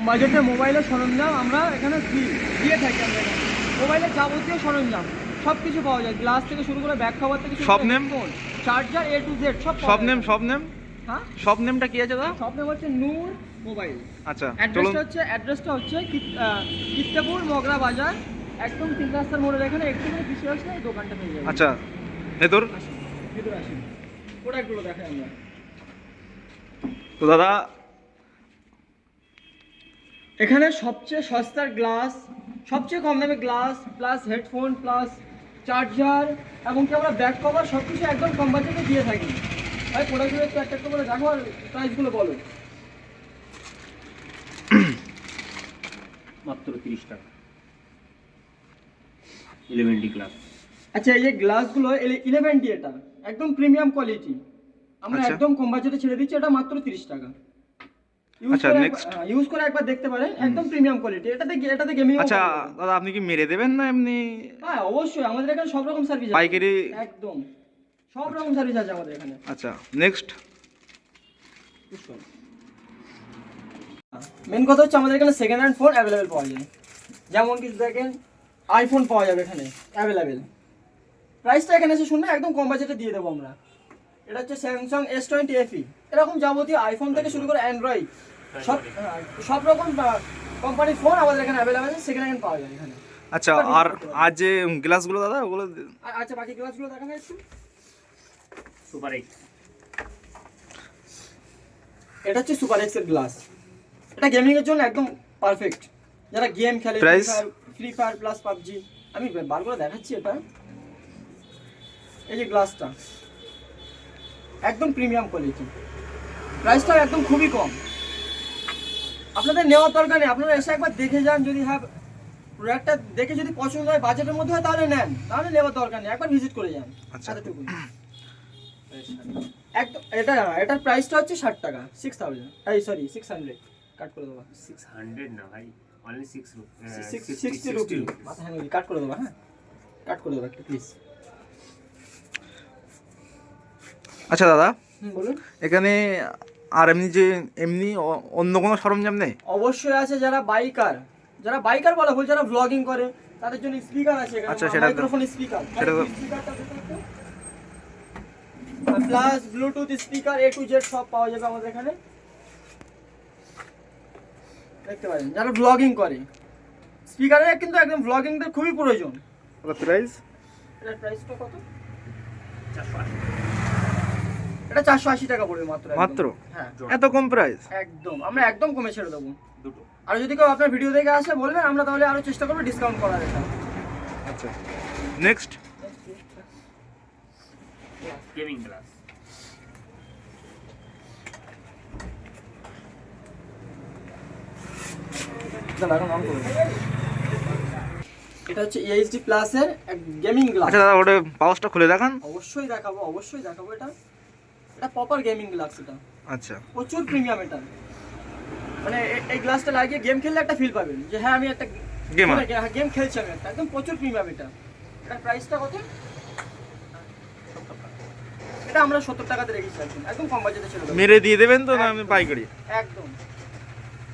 বাজেটে মোবাইলের সরঞ্জাম আমরা এখানে দিয়ে থাকি। আমরা এখানে মোবাইলের যাবতীয় সরঞ্জাম সব কিছু পাওয়া যায়, গ্লাস থেকে শুরু করে ব্যাক কভার থেকে সব name, phone charger A to Z সব নেম। সব নেম, হ্যাঁ সব নেমটা কি আছে দাদা? সব নেম হচ্ছে নূর মোবাইল। আচ্ছা চলুন। অ্যাড্রেসটা হচ্ছে কিত্তাপুর মগরা বাজার, একদম 3 রাস্তার মোড়ের এখানে একটু করে পিছিয়ে আসলে এই দোকানটা পেয়ে যাবেন। আচ্ছা ভেতর ভিতরে আসুন, প্রোডাক্টগুলো দেখাই আমরা। তো দাদা এখানে সবচেয়ে সস্তার গ্লাস, সবচেয়ে কম দামে glass plus headphone plus charger এবং কি আমরা ব্যাক কভার সব কিছু একদম কম বাজেটে দিয়ে থাকি। ভাই প্রোডাক্টগুলো একটু একটা করে দেখো আর প্রাইসগুলো বলো। মাত্র 30 টাকা 11D গ্লাস। আচ্ছা এই যে গ্লাসগুলো 11D, এটা একদম প্রিমিয়াম কোয়ালিটি, আমরা আচ্ছা। একদম কম বাজেটে ছেড়ে দিচ্ছি, এটা মাত্র 30 টাকা। আচ্ছা নেক্সট। ইউজ করে একবার দেখতে পারেন, একদম প্রিমিয়াম কোয়ালিটি। এটাতে গেমিং। আচ্ছা দাদা আপনি কি মেরে দেবেন না এমনি? হ্যাঁ অবশ্যই, আমাদের এখানে সব রকম সার্ভিস আছে, পাইকারি? একদম সব রকম সার্ভিস আছে আমাদের এখানে। আচ্ছা নেক্সট। মেন কথা হচ্ছে আমাদের এখানে সেকেন্ড হ্যান্ড ফোন অ্যাভেলেবেল পাওয়া যায়, যেমন কিছু দেখেন আইফোন পাওয়া যাবে এখানে অ্যাভেলেবেল। প্রাইসটা এখানে এসে শুনলে একদম কম বাজেটে দিয়ে দেবো আমরা। এটা হচ্ছে স্যামসাং S20 FE, এরকম যাবতীয় আইফোন থেকে শুরু করে অ্যান্ড্রয়েড সব রকম কোম্পানির ফোন আমাদের এখানে অ্যাভেলেবেল আছে, সেকেন্ড হ্যান্ড পাওয়া যায় এখানে। আচ্ছা আর আর যে গ্লাসগুলো দাদা ওগুলো? আচ্ছা বাকি গ্লাসগুলো দেখা যায় একটু। সুপার এক্স, এটা হচ্ছে সুপার এক্স এর গ্লাস, এটা গেমিং এর জন্য একদম পারফেক্ট, যারা গেম খেলে price? Free fire plus PUBG. আমি বার করে দেখাচ্ছি এটা। এই যে গ্লাসটা একদম প্রিমিয়াম কোয়ালিটি, প্রাইসটাও একদম খুবই কম। আপনাদের নেওয়ার দরকার নেই, আপনারা এসে একবার দেখে যান, যদি প্রোডাক্টটা দেখে যদি পছন্দ হয়, বাজেটের মধ্যে হয়, তাহলে নেন, তাহলে নেওয়ার দরকার নেই, একবার ভিজিট করে যান। আচ্ছা। এতটুকুই। একদম এটার প্রাইসটা হচ্ছে 60 টাকা, 6000, এই সরি 600, কাট করে দেবো। 600 না ভাই, অনলি 60 রুপি, মাথা হ্যাং কাট করে দেবো। হ্যাঁ কাট করে দেবো একটু প্লিজ। আচ্ছা দাদা বলুন। এখানে আর এমনি অন্য কোনো সরঞ্জাম নেই? অবশ্যই আছে, যারা বাইকার বলা ভুল, যারা ব্লগিং করে তাদের জন্য স্পিকার আছে এখানে। আচ্ছা, সেটা মাইক্রোফোন স্পিকার, সেটা তো plus Bluetooth speaker A to Z সব পাওয়া যাবে আমাদের এখানে, দেখতে পারেন। যারা ব্লগিং করে স্পিকারের কিন্তু একদম ব্লগিংদের খুবই প্রয়োজন। প্রাইস? এটার প্রাইসটা কত? 480। এটা 480 টাকা পড়বে মাত্র। মাত্র? হ্যাঁ এত কম প্রাইস? একদম, আমরা একদম কমে ছেড়ে দেবো। দুটো। আর যদি কেউ আপনার ভিডিও দেখে আসে বলবেন, আমরা তাহলে আরো চেষ্টা করবো ডিসকাউন্ট করার। এটা আচ্ছা নেক্সট। গেমিং গ্লাস, এটা হচ্ছে EHD প্লাস এর গেমিং গ্লাস। আচ্ছা দাদা ওটা পাউচটা খুলে দেখান। অবশ্যই দেখাবো এটা প্রপার গেমিং গ্লাস। এটা আচ্ছা প্রচুর প্রিমিয়াম। এটা মানে এই গ্লাসটা লাগিয়ে গেম খেললে একটা ফিল পাবেন যে হ্যাঁ আমি একটা গেম খেলছি, আমি একটা একদম প্রচুর প্রিমিয়াম। এটার প্রাইসটা কত? এটা আমরা 70 টাকাতে রেখেছি, একদম কম বাজেটে ছিল। মেরে দিয়ে দেবেন তো না আমি পাইকারি? একদম।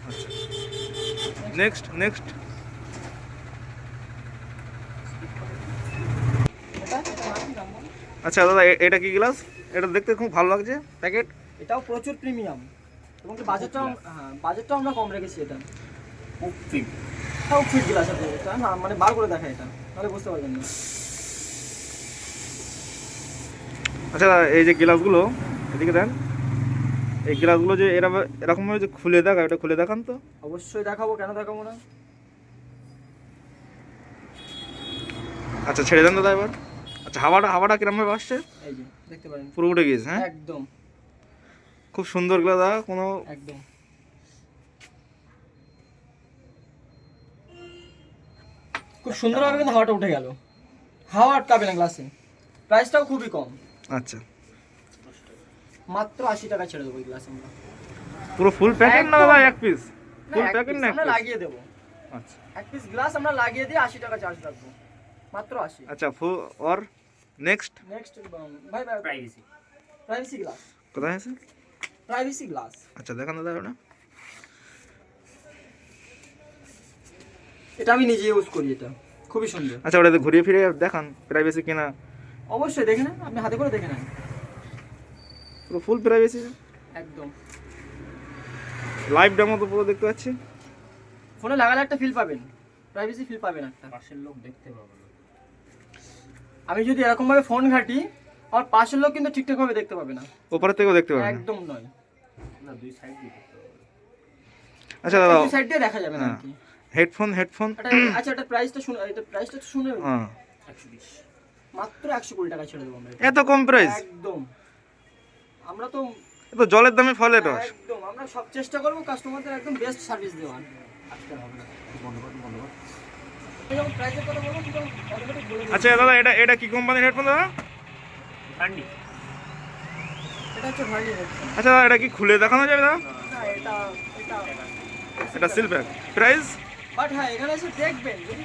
আচ্ছা নেক্সট নেক্সট। আচ্ছা দাদা এটা কি গ্লাস? এটা দেখতে খুব ভালো লাগছে প্যাকেট। এটাও প্রচুর প্রিমিয়াম এবং বাজেটটাও আমরা কম রেখেছি। এটা খুব ফিট। তাও ফিট গ্লাস আছে, এটা না মানে বার করে দেখা, এটা তাহলে বুঝতে পারবেন না। আচ্ছা এই যে গ্লাসগুলো এদিকে দেন, এই গ্লাসগুলো যে এরকম ভাবে যে খুলে দেখা, এটা খুলে দেখান তো। অবশ্যই দেখাবো, কেন দেখাবো না। আচ্ছা ছেড়ে দেন দাদা এবার। আচ্ছা হাওয়াটা কিরম ভাবে আসছে? এই যে দেখতে পারেন পুরো উঠে গিয়েছে। হ্যাঁ একদম খুব সুন্দর গ্লাস দাদা, কোনো একদম খুব সুন্দরভাবে কিন্তু হাওয়াটা উঠে গেল, হাওয়া আটকাবে না গ্লাসে। প্রাইসটাও খুবই কম, আচ্ছা মাত্র 80 টাকা ছেড়ে দেবো এই গ্লাস আমরা। পুরো ফুল প্যাকেট না দাদা এক পিস? ফুল প্যাকেট না আমরা লাগিয়ে দেবো, আচ্ছা এক পিস গ্লাস আমরা লাগিয়ে দিয়ে 80 টাকা চার্জ রাখবো, মাত্র 80। আচ্ছা और নেক্সট ভাই প্রাইভেসি গ্লাস, কোথায় আছে? Privacy glass. আচ্ছা দেখান দাদা ওটা। এটা আমি নিজে ইউজ করি, এটা খুবই সুন্দর। আচ্ছা ওটাতে ঘুরিয়ে ফিরে দেখান প্রাইভেসি কিনা। অবশ্যই দেখে নেন, আপনি হাতে করে দেখে নেন, পুরো ফুল প্রাইভেসি, একদম লাইভ ডেমো তো পুরো দেখতে পাচ্ছি। ফোনে লাগালে একটা ফিল পাবেন, প্রাইভেসি ফিল পাবেন একটা। পাশের লোক দেখতে পাবো না। আমি যদি এরকম ভাবে ফোন ঘাঁটি, আমার পাশের লোক কিন্তু ঠিকঠাক ভাবে দেখতে পাবে না, ওপর থেকেও দেখতে পাবেন। একদম নয়। না, দুই সাইড দিয়ে দেখতে পাবো। আচ্ছা দাদা, সাইড দিয়ে দেখা যাবে না আর কি। হেডফোন আচ্ছা এটা প্রাইসটা শুনে, এটা প্রাইসটা তো শুনে, 120 মাত্র 120 টাকা ছেড়ে দেবো আমরা। এত কম প্রাইস? একদম, আমরা তো এত জলের দামে ফলের রস। একদম আমরা সব চেষ্টা করবো কাস্টমারদের একদম বেস্ট সার্ভিস দেওয়ার। আজকে হবে না, বন্ধ কর। এরকম প্রাইসের কথা বলবো কিন্তু অটোমেটিক বলে দেবো। আচ্ছা দাদা, এটা কি কোম্পানির হেডফোন দাদা? ঠান্ডি এটা হচ্ছে ভার্নি হেডফোন। আচ্ছা দাদা, এটা কি খুলে দেখানো যাবে দাদা? না এটা এটা এটা সিল প্যাক, প্রাইস? বাট হ্যাঁ, এখানে এসে দেখবেন, যদি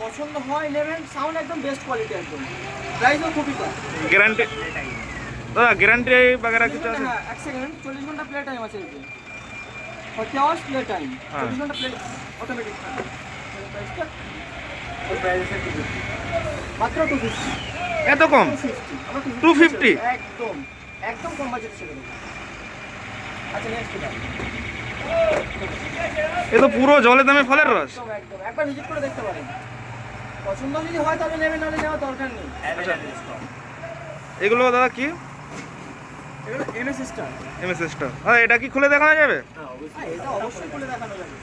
পছন্দ হয় নেবেন। সাউন্ড একদম বেস্ট কোয়ালিটি, একদম প্রাইসও খুবই কম। গ্যারান্টি দাদা, গ্যারান্টি বাগেরা কিছু আছে? হ্যাঁ, এক সেকেন্ড, 40 ঘন্টা প্লে টাইম আছে এতে, 40 আওয়ার্স প্লে টাইম, 40 ঘন্টা প্লে অটোমেটিক থাকে। প্রাইসটা ওই প্রাইসের কি দিচ্ছি? মাত্র 250। এত কম? 250 আমরা 250? একদম একদম কম বাজেট ছেড়ে দেবো। আচ্ছা নেক্সট এটা এ তো পুরো জলের দামে ফলের রস। একদম একদম একবার ভিজিট করে দেখতে পারেন, পছন্দ যদি হয় তবে নেবেন, নাহলে নেওয়ার দরকার নেই। Available stock. এগুলো দাদা কি? এগুলো এমএস স্টার। MS star. হ্যাঁ, এটা কি খুলে দেখানো যাবে? হ্যাঁ, অবশ্যই। এটা অবশ্যই খুলে দেখানো যাবে।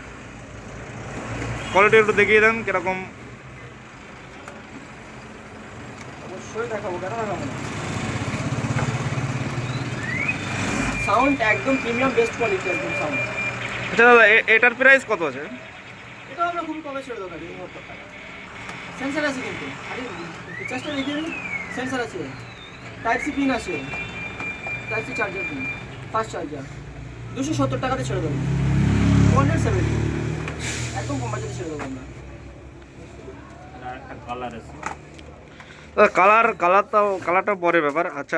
কোয়ালিটি একটু দেখিয়ে দেন কিরকম। অবশ্যই দেখাবো, কেন দেখাবো না। সাউন্ড একদম প্রিমিয়াম বেস্ট কোয়ালিটি, একদম সাউন্ড। আচ্ছা দাদা, এটার প্রাইস কত আছে? এটা আমরা খুবই কমে ছেড়ে দেবো, 2,000 টাকা। সেন্সার আছে কিন্তু, আরে ফিচার্সটা দেখিয়ে দিন। সেন্সার আছে, টাইপ সি পিন আছে, type C charger pin, fast charger. 270 টাকাতে ছেড়ে দেবো, 270, একদম কম বাজেটে ছেড়ে দেবো আমরা। আর একটা কালার আছে। দাদা কালারটা পরে ব্যাপার। আচ্ছা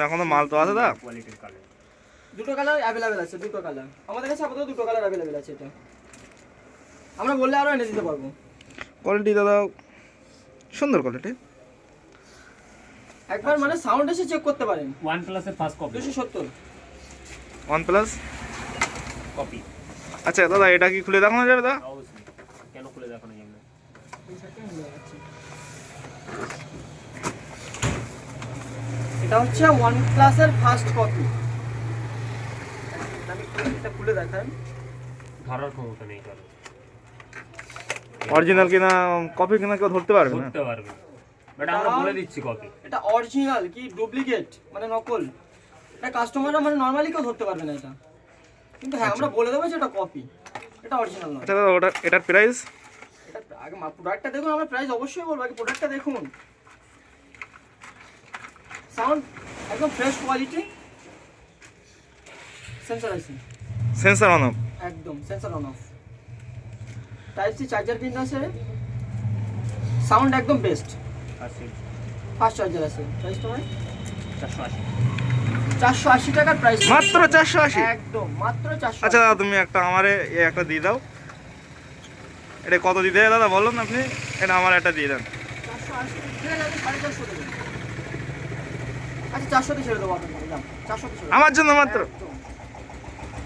এখনো মাল তো আছে দাদা? কোয়ালিটির কালার। দুটো কালার অ্যাভেলেবেল আছে, দুটো কালার আমাদের কাছে আপাতত দুটো কালার অ্যাভেলেবেল আছে। এটা আমরা বললে আরও এনে দিতে পারবো। কোয়ালিটি দাদা সুন্দর কোয়ালিটি। একবার মানে সাউন্ড এসে চেক করতে পারেন। OnePlus এর ফার্স্ট কপি। 270 OnePlus copy. আচ্ছা দাদা, এটা কি খুলে দেখানো যাবে দাদা? অবশ্যই। কেন খুলে দেখানো যাবে না? এটা হচ্ছে OnePlus এর ফার্স্ট কপি। আমি এটা খুলে দেখাই। ধরার ক্ষমতা নেই কারো। অরিজিনাল কিনা কপি কিনা কেউ ধরতে পারবে না। ধরতে পারবে। বাট আমরা বলে দিচ্ছি কপি। এটা অরিজিনাল কি ডুপ্লিকেট মানে নকল, এটা কাস্টমাররা মানে নরমালি কেউ ধরতে পারবে না এটা। কিন্তু হ্যাঁ, আমরা বলে দেবো যে এটা কপি, এটা অরিজিনাল নয়। আচ্ছা দাদা, এটার প্রাইস? এটা আগে প্রোডাক্টটা দেখুন, আমরা প্রাইস অবশ্যই বলবো, আগে প্রোডাক্টটা দেখুন। সাউন্ড একদম ফ্রেশ কোয়ালিটি, সেন্সর আছে, সেন্সর অন অফ, একদম sensor on off, type C charger pin আছে, সাউন্ড একদম বেস্ট, আছে ফাস্ট চার্জার আছে। প্রাইসটা ভাই 480। 480 টাকার প্রাইস, মাত্র 480? একদম মাত্র 480। আচ্ছা দাদা, তুমি আমারে একটা দিয়ে দাও। এটা কত দিতে হবে দাদা বলুন আপনি? এটা আমার একটা দিয়ে দেন। 480 ঠিক আছে, 450 দেবেন। আচ্ছা 400 তে ছেড়ে দেবো আপনাকে, দাম 400 তে ছেড়ে দেবো। আমার জন্য মাত্র? একদম।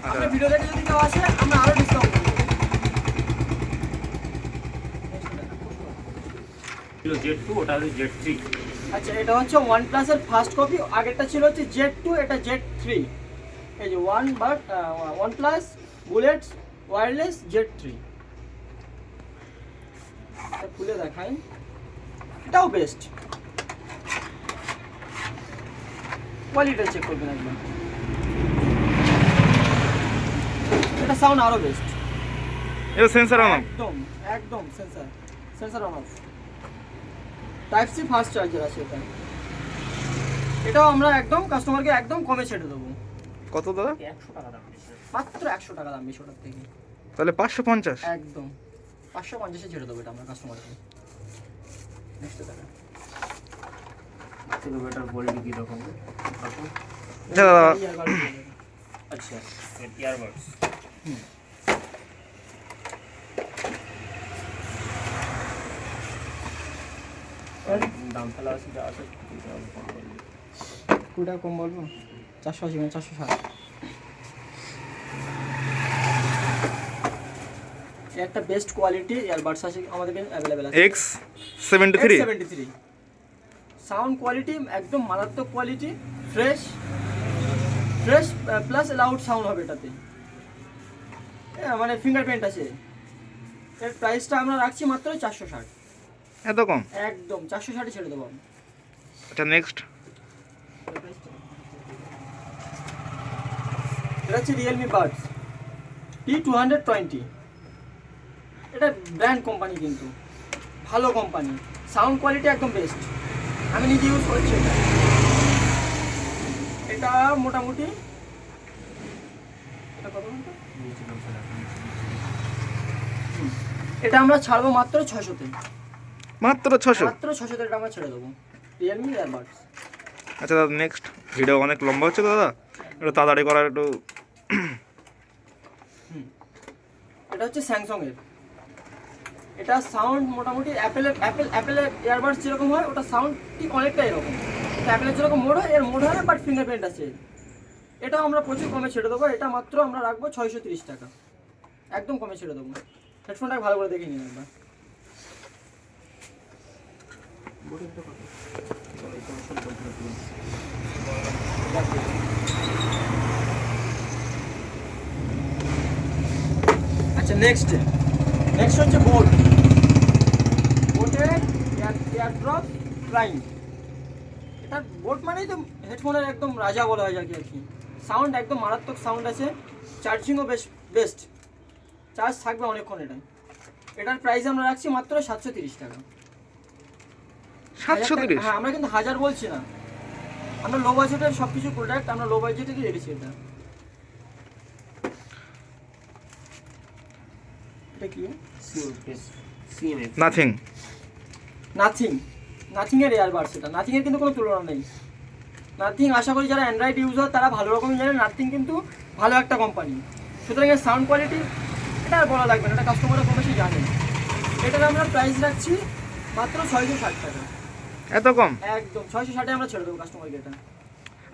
আচ্ছা আপনার ভিডিও দেখে যদি কেউ আসে, আমরা আরো ডিসকাউন্ট করব। ছিল Z2, ওটা হচ্ছে Z3। আচ্ছা, এটা হচ্ছে OnePlus এর ফার্স্ট কপি, আগেরটা ছিল হচ্ছে Z2, এটা Z3। এই যে OnePlus বুলেট ওয়্যারলেস Z3। এটা খুলে দেখাই, এটাও বেস্ট কোয়ালিটি, চেক করবেন একদম। এটা সাউন্ড আরো বেস্ট, এটা সেন্সর অন অফ? একদম একদম sensor on off, type C fast charger আছে এটা। এটাও আমরা একদম কাস্টমারকে একদম কমে ছেড়ে দেবো। কত দাদা? 100 টাকা দাম বেশি। মাত্র 100 টাকা দাম বেশি ওটার থেকে, তাহলে 550? একদম 550-এ ছেড়ে দেবো এটা আমরা কাস্টমারকে। নেক্সট টাকা থেকে বেটার কোয়ালিটি কি রকম? আচ্ছা দাদা, আচ্ছা, ইয়ারবাডস। দাম ফেলা আছে যা আছে দিতে হবে, কম করে দিতে। 20 টাকা কম বলবো, 480 মানে 460। একটা বেস্ট কোয়ালিটি ইয়ারবাডস আছে আমাদের কাছে অ্যাভেলেবেল আছে। X73 X73 সাউন্ড কোয়ালিটি একদম মারাত্মক quality, fresh plus loud sound হবে এটাতে। মানে ফিঙ্গারপ্রিন্ট আছে। এর প্রাইসটা আমরা রাখছি মাত্র 460। এত কম? একদম 460 ছেড়ে দেবো আমি। আচ্ছা নেক্সট। এটা হচ্ছে রিয়েলমি বাডস T220। এটা ব্র্যান্ড কোম্পানি, কিন্তু ভালো কোম্পানি, সাউন্ড কোয়ালিটি একদম বেস্ট। আমি নিজে ইউজ করছি এটা। এটা মোটামুটি এটা কত ঘন্টা? নিচে দাম ফেলা আছে। এটা আমরা ছাড়বো মাত্র 600-তে। মাত্র 600? মাত্র 600-তে এটা আমরা ছেড়ে দেবো রিয়েলমি ইয়ারবাডস। আচ্ছা দাদা নেক্সট। ভিডিও অনেক লম্বা হচ্ছে তো দাদা, একটু তাড়াতাড়ি করার একটু। এটা হচ্ছে স্যামসাং এর। এটা সাউন্ড মোটামুটি অ্যাপেলের ইয়ারবাডস যেরকম হয় ওটা সাউন্ড ঠিক অনেকটা এরকম। অ্যাপেলের যেরকম মোড হয় এর মোড হয় না, বাট ফিঙ্গারপ্রিন্ট আছে। এটাও আমরা প্রচুর কমে ছেড়ে দেবো। এটা মাত্র আমরা রাখবো 630 টাকা, একদম কমে ছেড়ে দেবো। হেডফোনটাকে ভালো করে দেখে নিন একবার। আচ্ছা নেক্সট হচ্ছে বোট। বোটের এয়ারড্রপ প্রাইম। এটা বোট মানেই তো হেডফোনের একদম রাজা বলা হয় আর কি। সাউন্ড একদম মারাত্মক সাউন্ড আছে, চার্জিংও বেস্ট, চার্জ থাকবে অনেকক্ষণ। এটার প্রাইস আমরা রাখছি মাত্র 730 টাকা। 730? হ্যাঁ, আমরা কিন্তু 1000 বলছি না, আমরা লো বাজেটের সব কিছু প্রোডাক্ট আমরা লো বাজেটেরই রেখেছি। এটা কি? CMF নাথিং এর এয়ারবাডস। এটা নাথিং এর কিন্তু কোনো তুলনা নেই। নাথিং আশা করি যারা অ্যান্ড্রয়েড ইউজার তারা ভালো রকমই জানে, নাথিং কিন্তু ভালো একটা কোম্পানি। সুতরাং এর সাউন্ড কোয়ালিটি এটা আর বলা লাগবে না, এটা কাস্টমাররা কম বেশি জানে। এটার আমরা প্রাইস রাখছি মাত্র 660 টাকা। এত কম? একদম 660 আমরা ছেড়ে দেবো কাস্টমারকে এটা।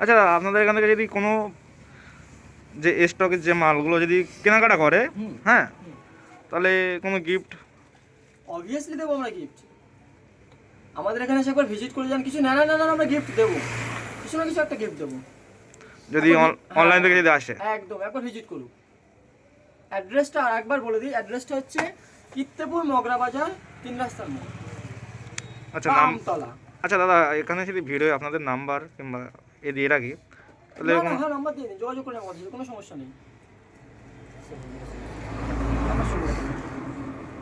আচ্ছা আপনাদের এখান থেকে যদি কোনো যে স্টকের যে মালগুলো যদি কেনাকাটা করে, হ্যাঁ, তাহলে কোনো গিফট? অবভিয়াসলি দেবো আমরা গিফট। আমাদের এখানে এসে একবার ভিজিট করে যান, কিছু না আমরা গিফট দেবো, কিছু না কিছু একটা গিফট দেবো যদি অনলাইন থেকে যদি আসে। একদম একবার ভিজিট করুন। অ্যাড্রেসটা আর একবার বলে দিই, অ্যাড্রেসটা হচ্ছে কিত্তেপুর মগরা বাজার 3 রাস্তার মোড়, আচ্ছা নাম? আমতলা। আচ্ছা দাদা এখানে যদি ভিডিও আপনাদের নাম্বার কিংবা দিয়ে রাখি তাহলে হ্যাঁ নাম্বার দিয়ে দিন, যোগাযোগ করে আমাদের সাথে, কোনো সমস্যা নেই।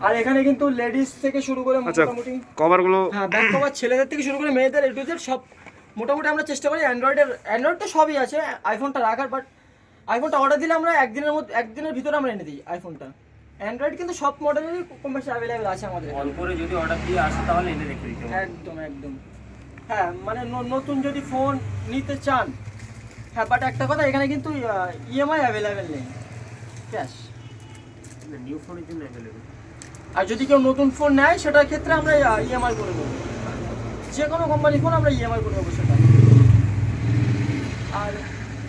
আর এখানে কিন্তু লেডিস থেকে শুরু করে আচ্ছা মোটামুটি কভারগুলো, হ্যাঁ ব্যাক কভার ছেলেদের থেকে শুরু করে মেয়েদের A to Z সব মোটামুটি আমরা চেষ্টা করি। অ্যান্ড্রয়েড তো সবই আছে, আইফোনটা রাখার, বাট আইফোনটা অর্ডার দিলে আমরা একদিনের ভিতরে আমরা এনে দিই আইফোনটা। অ্যান্ড্রয়েড কিন্তু সব মডেলেরই কম বেশি অ্যাভেলেবেল আছে আমাদের কল করে যদি অর্ডার দিয়ে আসে তাহলে এনে রেখে দিতে হবে। একদম। হ্যাঁ মানে নতুন যদি ফোন নিতে চান, হ্যাঁ, বাট একটা কথা, এখানে কিন্তু ইএমআই অ্যাভেলেবেল নেই, ক্যাশ। নিউ ফোনের জন্য অ্যাভেলেবল। আর যদি কেউ নতুন ফোন নেয় সেটার ক্ষেত্রে আমরা ইএমআই করে দেবো, যে কোনো কোম্পানির ফোন আমরা ইএমআই করে দেবো সেটা। আর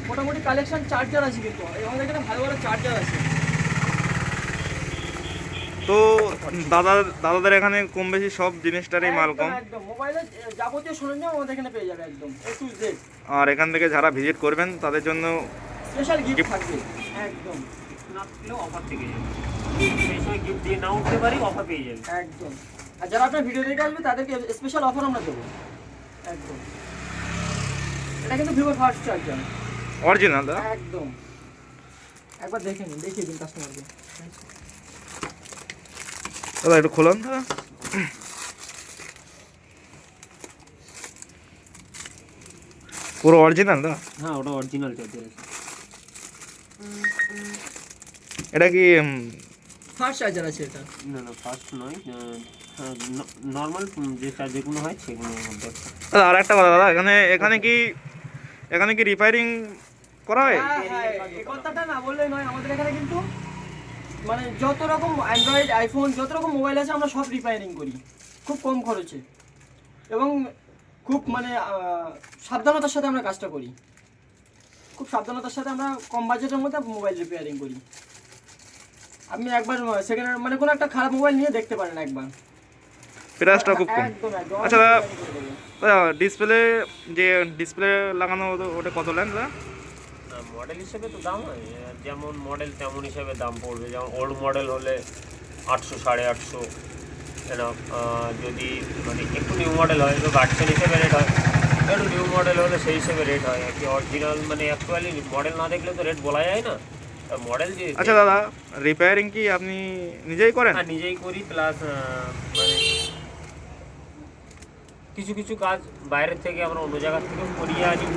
মোটামুটি কালেকশন চার্জার আছে, কিন্তু আমাদের এখানে ভালো ভালো চার্জার আছে। তো দাদাদের এখানে কম বেশি সব জিনিসটারই মাল কম। একদম মোবাইলের যাবতীয় সরঞ্জাম আমাদের এখানে পেয়ে যাবে একদম A to Z। আর এখান থেকে যারা ভিজিট করবেন তাদের জন্য স্পেশাল গিফট থাকবে একদম। না থাকলেও অফার থেকে যাবে, সেই সময় গিফট দিয়ে নাও উঠতে পারি, অফার পেয়ে যাবে একদম। আর যারা আপনার ভিডিও দেখে আসবে তাদেরকে স্পেশাল অফার আমরা দেবো একদম। এটা কিন্তু ভিভোর ফার্স্ট চার্জার অরিজিনাল দাদা? একদম। একবার দেখে নিন, দেখিয়ে দিন কাস্টমারকে। দাদা একটু খুলুন দাদা। পুরো অরিজিনাল দাদা? হ্যাঁ ওটা অরিজিনাল চার্জার আছে। এটা কি ফার্স্ট চার্জার আছে এটা? না ফার্স্ট নয়, নর্মাল যে চার্জারগুলো হয় সেগুলোর মধ্যে। দাদা আর একটা কথা দাদা, এখানে কি রিপেয়ারিং করা হয়? হ্যাঁ, এই কথাটা না বললেই নয়। আমাদের এখানে কিন্তু মানে যত রকম অ্যান্ড্রয়েড আইফোন যত রকম মোবাইল আছে আমরা সব রিপেয়ারিং করি খুব কম খরচে, এবং খুব মানে সাবধানতার সাথে আমরা কাজটা করি, খুব সাবধানতার সাথে আমরা কম বাজেটের মধ্যে মোবাইল রিপেয়ারিং করি। আপনি একবার সেকেন্ড হ্যান্ড মানে কোনো একটা খারাপ মোবাইল নিয়ে দেখতে পারেন একবার, প্রাইসটা খুব কম। একদম একদম। আচ্ছা ডিসপ্লে যে ডিসপ্লে লাগানো ওটা কত নেন দাদা? মডেল হিসেবে তো দাম হয়, যেমন মডেল তেমন হিসেবে দাম পড়বে। যেমন ওল্ড মডেল হলে 800 850, যদি মানে একটু নিউ মডেল হয় তো গার্ডসেল হিসেবে রেট হয়, একটু নিউ মডেল হলে সেই হিসেবে রেট হয়। আর কি অরিজিনাল মানে অ্যাকচুয়ালি মডেল না দেখলে তো রেট বলা যায় না, মডেল যে। আচ্ছা দাদা রিপেয়ারিং কি আপনি নিজেই করেন? হ্যাঁ নিজেই করি, প্লাস মানে কিছু কিছু কাজ বাইরের থেকে আমরা অন্য জায়গা থেকেও করিয়ে আনি।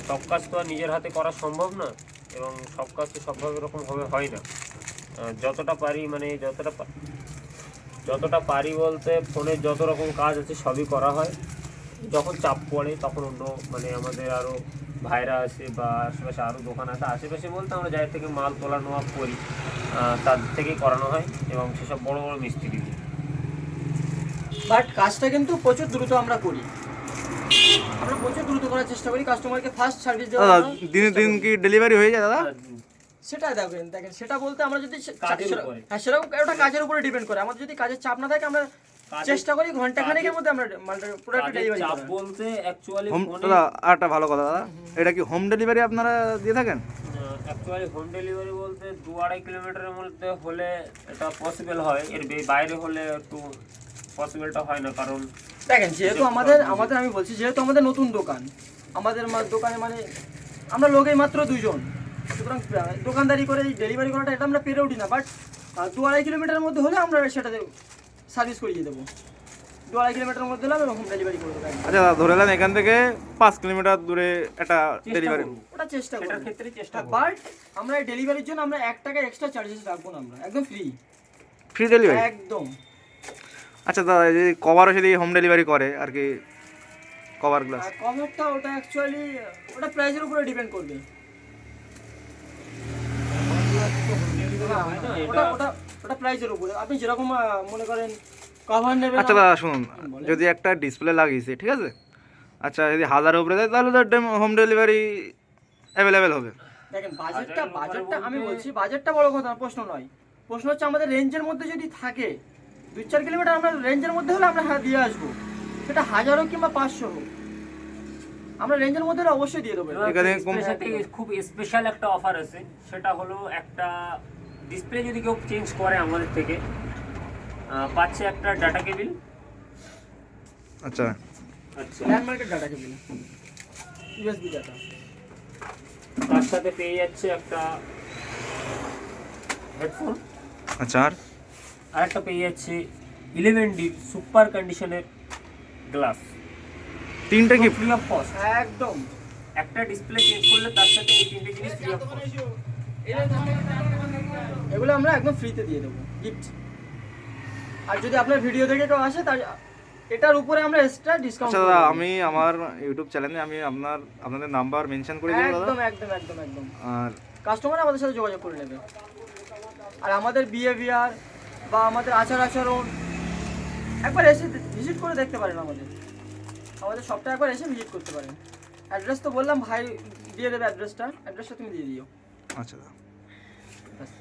সব কাজ তো আর নিজের হাতে করা সম্ভব না, এবং সব কাজ তো সবভাবে রকমভাবে হয় না। যতটা পারি মানে যতটা পারি বলতে ফোনের যত রকম কাজ আছে সবই করা হয়। যখন চাপ পড়ে তখন অন্য মানে আমাদের আরও ভাইরা আছে বা আশেপাশে আরও দোকান আছে, আশেপাশে বলতে আমরা যাদের থেকে মাল তোলা নেওয়া করি তাদের থেকেই করানো হয়, এবং সেসব বড় বড় মিস্ত্রি দিয়ে। বাট কাজটা কিন্তু প্রচুর দ্রুত আমরা করি, আমরা প্রচুর দ্রুত করার চেষ্টা করি, কাস্টমারকে ফার্স্ট সার্ভিস দাদা দেওয়ার দিনে দিন কি ডেলিভারি হয়ে যায় দাদা? সেটা দেখেন দেখেন সেটা বলতে আমরা যদি কাজের উপরে। হ্যাঁ সেরকম ওটা কাজের উপরে ডিপেন্ড করে। আমাদের যদি কাজের চাপ না থাকে আমরা চেষ্টা করি ঘন্টা খানেকের মধ্যে আমরা মালটা প্রোডাক্ট ডেলিভারি চাপ করি। বলতে অ্যাকচুয়ালি হোম দাদা আরেকটা ভালো কথা দাদা, এটা কি হোম ডেলিভারি আপনারা দিয়ে থাকেন? অ্যাকচুয়ালি হোম ডেলিভারি বলতে 2-2.5 কিলোমিটারের মধ্যে হলে এটা পসিবল হয়, এর বাইরে হলে একটু পসিবলটা হয় না। কারণ দেখেন যেহেতু আমাদের আমি বলছি যেহেতু আমাদের নতুন দোকান, আমাদের দোকানে মানে আমরা লোকেই মাত্র 2 জন, সুতরাং দোকানদারি করে এই ডেলিভারি করাটা এটা আমরা পেরে উঠি না। বাট 2-2.5 কিলোমিটারের মধ্যে হলে আমরা সেটাতে সার্ভিস করিয়ে দেবো। 2-2.5 কিলোমিটারের মধ্যে হলে আমরা হোম ডেলিভারি করে দেবো। আচ্ছা দাদা ধরে নেন এখান থেকে 5 কিলোমিটার দূরে একটা ডেলিভারি। ওটা চেষ্টা করি, এটার ক্ষেত্রে চেষ্টা করব। বাট আমরা এই ডেলিভারির জন্য আমরা 1 টাকা এক্সট্রা চার্জেস রাখবো না, আমরা একদম ফ্রি ডেলিভারি? একদম। আচ্ছা দাদা যদি কভারও যদি হোম ডেলিভারি করে আর কি, কভার গ্লাস আর কভারটা ওটা অ্যাকচুয়ালি ওটা প্রাইসের উপরে ডিপেন্ড করবে। ওটা ওটা ওটা প্রাইসের উপরে, আপনি যেরকম মনে করেন কভার নেবেন। আচ্ছা দাদা শুনুন, যদি একটা ডিসপ্লে লাগিয়েছে ঠিক আছে, আচ্ছা যদি 1000 উপরে দেয় তাহলে তো হোম ডেলিভারি অ্যাভেলেবেল হবে। দেখেন বাজেটটা আমি বলছি বাজেটটা বড় কথা প্রশ্ন নয়, প্রশ্ন হচ্ছে আমাদের রেঞ্জের মধ্যে যদি থাকে 2-4 কিলোমিটার আমরা রেঞ্জের মধ্যে হলে আমরা হ্যাঁ দিয়ে আসবো, সেটা 1000 হোক কিংবা 500 হোক, আমরা রেঞ্জের মধ্যে হলে অবশ্যই দিয়ে দেবো। এখানে খুব স্পেশাল একটা অফার আছে, সেটা হলো একটা ডিসপ্লে যদি কেউ চেঞ্জ করে আমাদের থেকে পাচ্ছে একটা ডাটা কেবিল। আচ্ছা আচ্ছা ল্যান্ডমার্কের ডাটা কেবিল, ইউএসবি ডাটা, তার সাথে পেয়ে যাচ্ছে একটা হেডফোন, আচ্ছা আর একটা পেয়ে যাচ্ছে 11D সুপার কন্ডিশনের গ্লাস। 3টা কি ফ্রি অফ কস্ট, একদম। একটা ডিসপ্লে চেঞ্জ করলে তার সাথে এই 3টে জিনিস ফ্রি অফ কস্ট। এগুলো আমরা একদম ফ্রিতে দিয়ে দেবো গিফট। আর যদি আপনার ভিডিও দেখে কেউ আসে তার এটার উপরে আমরা এক্সট্রা ডিসকাউন্ট। আচ্ছা দাদা আমি আমার ইউটিউব চ্যানেলে আমি আপনাদের নাম্বার মেনশন করে দেবো দাদা। একদম একদম একদম একদম। আর কাস্টমার আমাদের সাথে যোগাযোগ করে নেবে। আর আমাদের বিহেভিয়ার বা আমাদের আচরণ একবার এসে ভিজিট করে দেখতে পারেন, আমাদের শপটা একবার এসে ভিজিট করতে পারেন। অ্যাড্রেস তো বললাম, ভাই দিয়ে দেবে অ্যাড্রেসটা তুমি দিয়ে দিও। আচ্ছা দাদা ব্যাস।